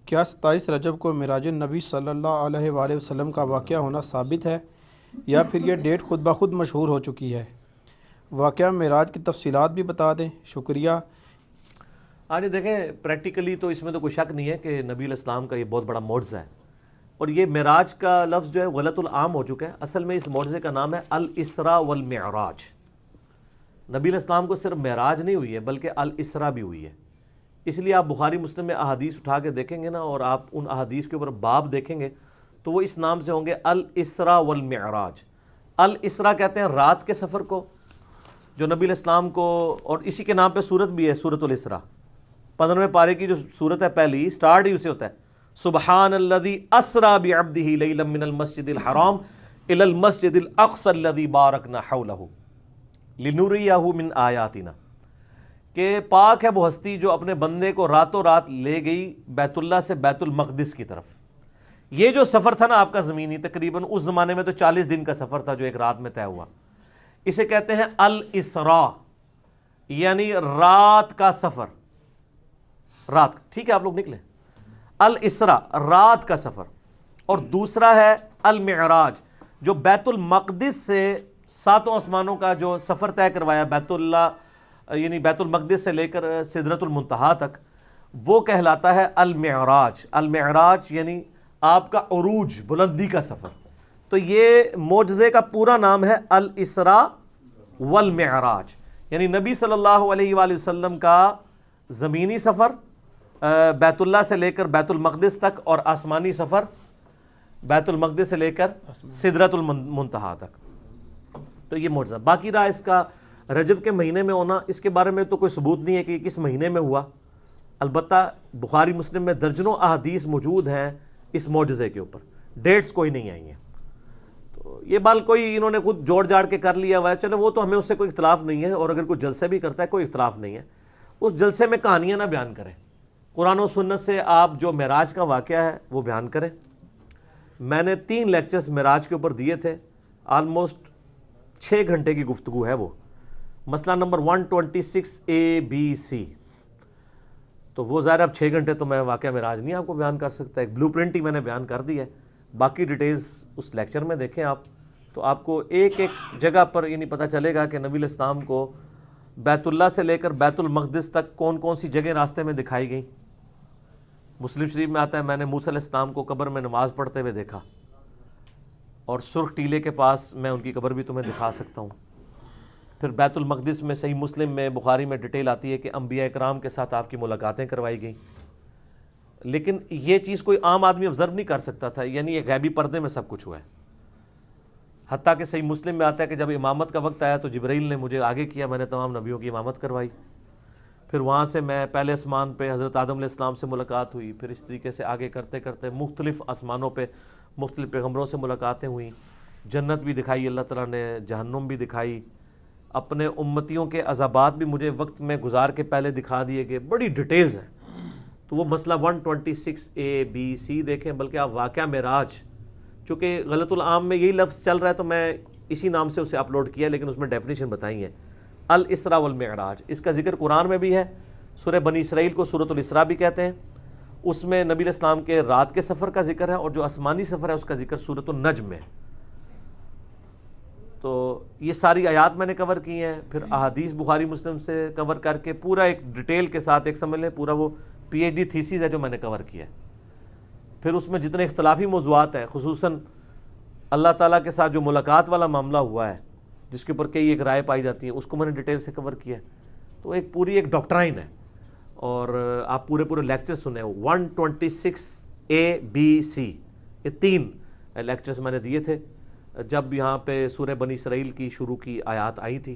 کیا 27 رجب کو معراج النبی صلی اللہ علیہ وآلہ وسلم کا واقعہ ہونا ثابت ہے یا پھر یہ ڈیٹ خود بخود مشہور ہو چکی ہے؟ واقعہ معراج کی تفصیلات بھی بتا دیں، شکریہ۔ آج دیکھیں پریکٹیکلی تو اس میں تو کوئی شک نہیں ہے کہ نبی علیہ السلام کا یہ بہت بڑا معجزہ ہے، اور یہ معراج کا لفظ جو ہے غلط العام ہو چکا ہے۔ اصل میں اس معجزے کا نام ہے الاسراء والمعراج۔ نبی علیہ السلام کو صرف معراج نہیں ہوئی ہے بلکہ الاسراء بھی ہوئی ہے۔ اس لیے آپ بخاری مسلم میں احادیث اٹھا کے دیکھیں گے نا، اور آپ ان احادیث کے اوپر باب دیکھیں گے تو وہ اس نام سے ہوں گے الاسراء والمعراج۔ الاسراء کہتے ہیں رات کے سفر کو، جو نبی علیہ السلام کو، اور اسی کے نام پہ سورت بھی ہے، سورۃ الاسراء۔ 15ویں پارے کی جو سورت ہے پہلی، سٹارٹ ہی اسے ہوتا ہے سبحان الذی اسریٰ بعبدہ لیلا من المسجد الحرام الی المسجد الاقصی الذی بارکنا حولہ لنریہ من آیاتنا، کہ پاک ہے وہ ہستی جو اپنے بندے کو راتوں رات لے گئی بیت اللہ سے بیت المقدس کی طرف۔ یہ جو سفر تھا نا آپ کا زمینی، تقریباً اس زمانے میں تو 40 دن کا سفر تھا جو ایک رات میں طے ہوا، اسے کہتے ہیں الاسراء، یعنی رات کا سفر۔ رات، ٹھیک ہے آپ لوگ نکلیں، الاسراء رات کا سفر۔ اور دوسرا ہے المعراج، جو بیت المقدس سے 7 آسمانوں کا جو سفر طے کروایا، بیت اللہ یعنی بیت المقدس سے لے کر سدرۃ المنتہا تک، وہ کہلاتا ہے المعراج۔ المعراج یعنی آپ کا عروج، بلندی کا سفر۔ تو یہ معجزے کا پورا نام ہے الاسراء والمعراج، یعنی نبی صلی اللہ علیہ وآلہ وسلم کا زمینی سفر بیت اللہ سے لے کر بیت المقدس تک، اور آسمانی سفر بیت المقدس سے لے کر سدرۃ المنتہا تک۔ تو یہ معجزہ باقی رہا اس کا رجب کے مہینے میں ہونا، اس کے بارے میں تو کوئی ثبوت نہیں ہے کہ یہ کس مہینے میں ہوا، البتہ بخاری مسلم میں درجنوں احادیث موجود ہیں اس معجزے کے اوپر، ڈیٹس کوئی نہیں آئی ہیں۔ تو یہ بال کوئی انہوں نے خود جوڑ جاڑ کے کر لیا ہوا ہے، چلو وہ تو ہمیں اس سے کوئی اختلاف نہیں ہے، اور اگر کوئی جلسے بھی کرتا ہے کوئی اختلاف نہیں ہے، اس جلسے میں کہانیاں نہ بیان کریں، قرآن و سنت سے آپ جو معراج کا واقعہ ہے وہ بیان کریں۔ میں نے 3 لیکچرز معراج کے اوپر دیے تھے، آلموسٹ 6 گھنٹے کی گفتگو ہے وہ۔ مسئلہ نمبر 126ABC، تو وہ ظاہر اب 6 گھنٹے تو میں واقعہ معراج نہیں آپ کو بیان کر سکتا، ایک بلو پرنٹ ہی میں نے بیان کر دی ہے، باقی ڈیٹیلز اس لیکچر میں دیکھیں آپ، تو آپ کو ایک ایک جگہ پر یعنی پتہ چلے گا کہ نبی علیہ السلام کو بیت اللہ سے لے کر بیت المقدس تک کون کون سی جگہیں راستے میں دکھائی گئیں۔ مسلم شریف میں آتا ہے میں نے موسیٰ علیہ السلام کو قبر میں نماز پڑھتے ہوئے دیکھا، اور سرخ ٹیلے کے پاس میں ان کی قبر بھی تمہیں دکھا سکتا ہوں۔ پھر بیت المقدس میں صحیح مسلم میں، بخاری میں ڈیٹیل آتی ہے کہ انبیاء اکرام کے ساتھ آپ کی ملاقاتیں کروائی گئیں، لیکن یہ چیز کوئی عام آدمی آبزرو نہیں کر سکتا تھا، یعنی یہ غیبی پردے میں سب کچھ ہوا ہے۔ حتیٰ کہ صحیح مسلم میں آتا ہے کہ جب امامت کا وقت آیا تو جبرائیل نے مجھے آگے کیا، میں نے تمام نبیوں کی امامت کروائی۔ پھر وہاں سے میں پہلے آسمان پہ حضرت آدم علیہ السلام سے ملاقات ہوئی، پھر اس طریقے سے آگے کرتے کرتے مختلف آسمانوں پہ مختلف پیغمبروں سے ملاقاتیں ہوئیں، جنت بھی دکھائی اللہ تعالیٰ نے، جہنم بھی دکھائی، اپنے امتیوں کے عذابات بھی مجھے وقت میں گزار کے پہلے دکھا دیے گئے، بڑی ڈیٹیلز ہیں۔ تو وہ مسئلہ 126ABC دیکھیں، بلکہ آپ واقعہ معراج، چونکہ غلط العام میں یہی لفظ چل رہا ہے تو میں اسی نام سے اسے اپلوڈ کیا، لیکن اس میں ڈیفینیشن بتائی ہے الاسراء والمعراج۔ اس کا ذکر قرآن میں بھی ہے، سورہ بنی اسرائیل کو سورۃ الاسراء بھی کہتے ہیں، اس میں نبی علیہ السلام کے رات کے سفر کا ذکر ہے، اور جو آسمانی سفر ہے اس کا ذکر سورۃ النجم میں۔ تو یہ ساری آیات میں نے کور کی ہیں، پھر احادیث بخاری مسلم سے کور کر کے پورا ایک ڈیٹیل کے ساتھ، ایک سمجھ لیں پورا وہ PhD تھیسیز ہے جو میں نے کور کیا ہے۔ پھر اس میں جتنے اختلافی موضوعات ہیں، خصوصاً اللہ تعالیٰ کے ساتھ جو ملاقات والا معاملہ ہوا ہے جس کے اوپر کئی ایک رائے پائی جاتی ہیں، اس کو میں نے ڈیٹیل سے کور کیا ہے۔ تو ایک پوری ایک ڈاکٹرائن ہے، اور آپ پورے لیکچر سنیں۔ 126ABC، یہ 3 لیکچرز میں نے دیے تھے جب یہاں پہ سورہ بنی اسرائیل کی شروع کی آیات آئی تھی۔